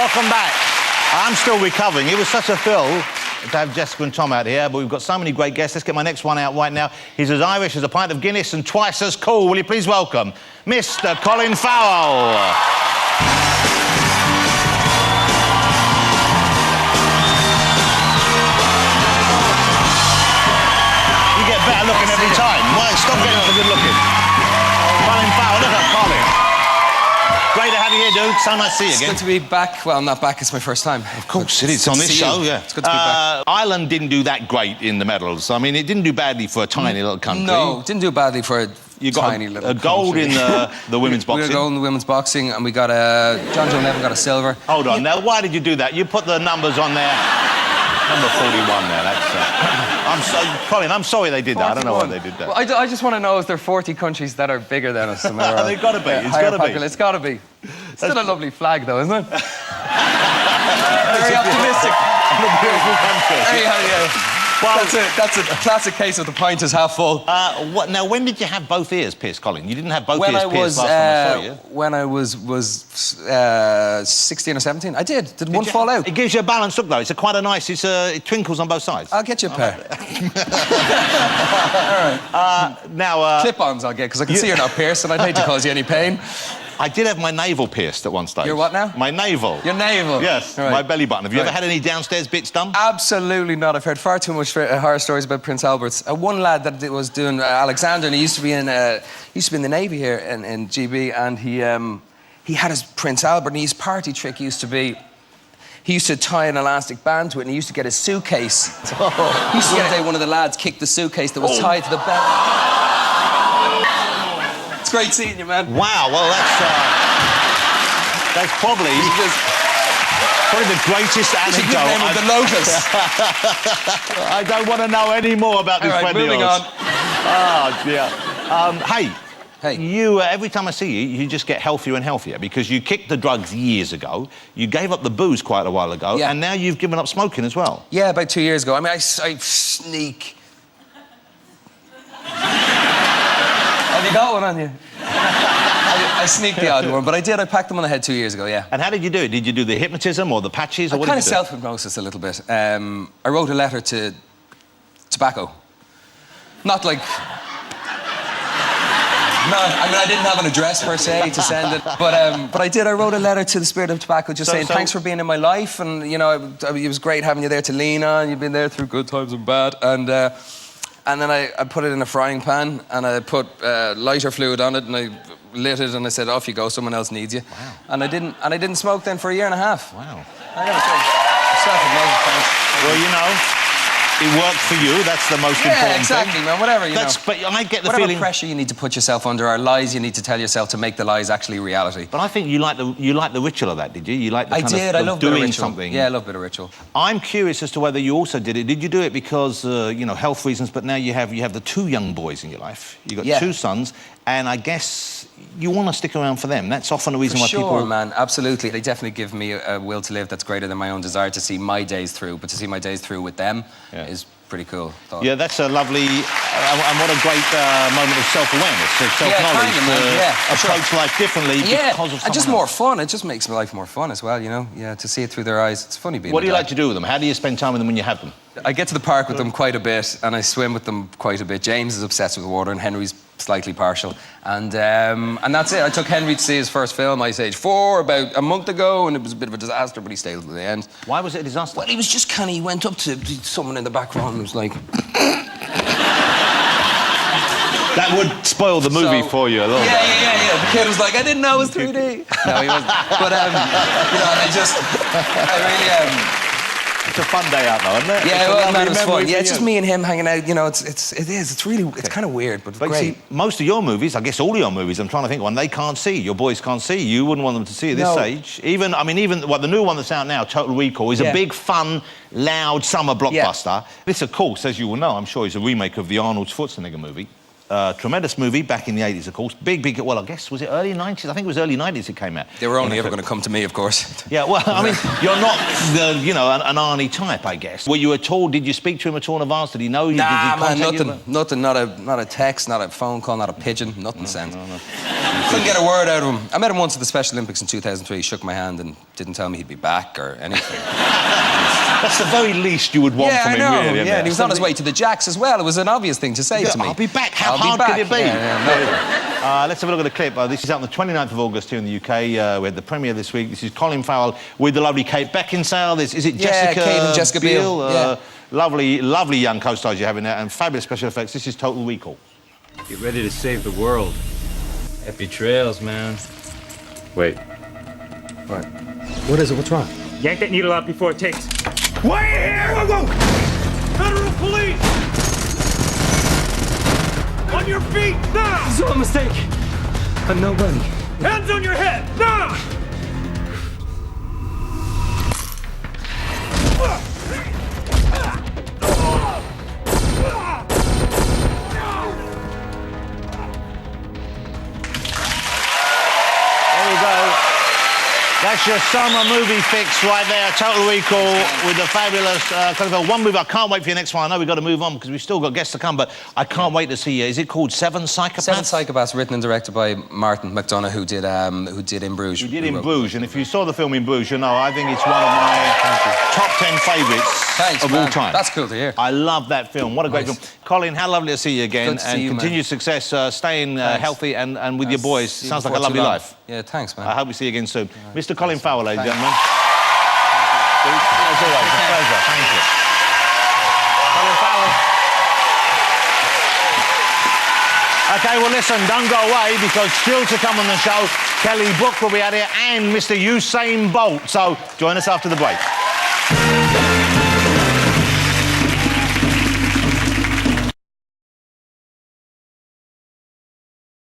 welcome back. I'm still recovering. It was such a thrill to have Jessica and Tom out here, but we've got so many great guests. Let's get my next one out right now. He's as Irish as a pint of Guinness and twice as cool. Will you please welcome Mr. Colin Farrell. You get better looking every time. Well, stop getting so good looking. Colin Farrell, look at Colin. Great to have you here, dude. So nice to see you again. It's good to be back. Well, I'm not back. It's my first time. Of course it is. It's on this show, yeah. It's good to be back. Ireland didn't do that great in the medals. I mean, it didn't do badly for a tiny little country. No, didn't do badly for a tiny little country. Gold in the women's boxing. We got gold in the women's boxing, and we got a... John Joe Levin got a silver. Hold on. Now, why did you do that? You put the numbers on there. Number 41 there, that's... Colin, I'm sorry they did that. 41. I don't know why they did that. Well, I just want to know, is there 40 countries that are bigger than us? They've got to be. It's got to be. It's got to be. Still a lovely flag, though, isn't it? Very optimistic. Well, that's a classic case of the pint is half full. Now, when did you have both ears pierced, Colin? You didn't have both ears pierced last time I saw you. When I was 16 or 17. I did. Did one fall out? It gives you a balanced look, though. It's quite a nice... it twinkles on both sides. I'll get you a pair. All right. Now... Clip-ons I'll get, because I can see you're not pierced, and I'd hate to cause you any pain. I did have my navel pierced at one stage. Your what now? My navel. Your navel? Yes, right. my belly button. Have you ever had any downstairs bits done? Absolutely not. I've heard far too much horror stories about Prince Albert's. One lad that was doing Alexander, and he used to be in the Navy here in GB, and he had his Prince Albert, and his party trick used to be... He used to tie an elastic band to it, and he used to get his suitcase. He used to get one of the lads kicked the suitcase that was tied to the bed. It's great seeing you, man. Wow, well, that's probably the greatest anecdote. The name of the Lotus. I don't want to know any more about this friend of yours. Moving on. Oh, dear. Hey, you, every time I see you, you just get healthier and healthier because you kicked the drugs years ago, you gave up the booze quite a while ago, and now you've given up smoking as well. Yeah, about 2 years ago. I mean, I sneak... Have you got one on you? I sneaked the odd one, but I did. I packed them on the head 2 years ago, yeah. And how did you do it? Did you do the hypnotism or the patches? Or what kind did of you do? self-hypnosis a little bit. I wrote a letter to tobacco. Not like... No, I mean, I didn't have an address per se to send it, but I did. I wrote a letter to the spirit of tobacco, just saying thanks for being in my life, and you know, it was great having you there to lean on. You've been there through good times and bad, and then I put it in a frying pan, and I put lighter fluid on it, and I lit it, and I said, off you go, someone else needs you. Wow. And I didn't smoke then for a year and a half. Wow. I gotta say, self-hypnosis, thanks. Well, you know. It worked for you, that's the most important thing. Exactly, man, whatever, you know. But I get the whatever feeling... pressure you need to put yourself under, or lies you need to tell yourself to make the lies actually reality. But I think you like the ritual of that, did you? You like the I love of doing ritual. Something. Yeah, I love a bit of ritual. I'm curious as to whether you also did it. Did you do it because, you know, health reasons, but now you have the two young boys in your life. You've got two sons, and I guess you want to stick around for them. That's often the reason why people... Sure, man, absolutely. They definitely give me a will to live that's greater than my own desire to see my days through, but to see my days through with them is... pretty cool thought. Yeah, that's a lovely... and what a great moment of self-awareness, of self-knowledge, approach life differently because of someone just more fun. It just makes my life more fun as well, you know? Yeah, to see it through their eyes. It's funny being What do you like to do with them? How do you spend time with them when you have them? I get to the park with them quite a bit, and I swim with them quite a bit. James is obsessed with water, and Henry's slightly partial. And that's it. I took Henry to see his first film, Ice Age 4, about a month ago, and it was a bit of a disaster, but he stayed till the end. Why was it a disaster? Well, he was just he went up to someone in the back row and was like... That would spoil the movie for you a little bit. Yeah. The kid was like, I didn't know it was 3D. No, he wasn't. But, you know, I really... It's a fun day out, though, isn't it? Yeah, well, man, it was fun. Yeah, it's just me and him hanging out. You know, it's really, it's kind of weird, but great. See, most of your movies, I guess all of your movies, I'm trying to think of one, they can't see. Your boys can't see. You wouldn't want them to see at this age. Even the new one that's out now, Total Recall, is a big, fun, loud summer blockbuster. This, of course, as you will know, I'm sure, is a remake of the Arnold Schwarzenegger movie. Tremendous movie back in the 80s, of course. Big, well, I guess, was it early 90s? I think it was early 90s it came out. They were only ever going to come to me, of course. Yeah, well, I mean, you're not, an Arnie type, I guess. Were you at all, did you speak to him at all in advance? Did he know you? Nah, did he man, nothing, not a text, not a phone call, not a pigeon, nothing sent. Couldn't get a word out of him. I met him once at the Special Olympics in 2003, he shook my hand and didn't tell me he'd be back or anything. That's the very least you would want from him, really. Yeah, and he was on his way to the Jacks as well. It was an obvious thing to say to me. I'll be back. How hard could it be? Let's have a look at the clip. This is out on the 29th of August here in the UK. We had the premiere this week. This is Colin Farrell with the lovely Kate Beckinsale. Is it Jessica? Kate and Jessica Biel. Lovely young co-stars you have in there, and fabulous special effects. This is Total Recall. Get ready to save the world. Happy trails, man. Wait. What? What is it? What's wrong? Yank that needle out before it takes. Wait here! Whoa! Federal police! On your feet, now! It's all a mistake. I'm nobody. Hands on your head, now! There you go. That's your summer movie fix right there. Total Recall with the fabulous Colin Farrell. One movie. I can't wait for your next one. I know we've got to move on because we've still got guests to come, but I can't wait to see you. Is it called Seven Psychopaths? Seven Psychopaths, written and directed by Martin McDonagh, who did In Bruges. Who did In Bruges, and if you saw the film In Bruges, you know I think it's one of my top 10 favourites of all time. That's cool to hear. I love that film. What a great film. Colin, how lovely to see you again. Good to see you, continued success, staying healthy and with your boys. Sounds like a lovely life. Yeah, thanks, man. I hope we see you again soon. Mr. Colin Farrell, ladies and gentlemen. As always, a pleasure. Thank you. Colin Farrell. OK, well, listen, don't go away, because still to come on the show, Kelly Brook will be out here and Mr. Usain Bolt. So join us after the break.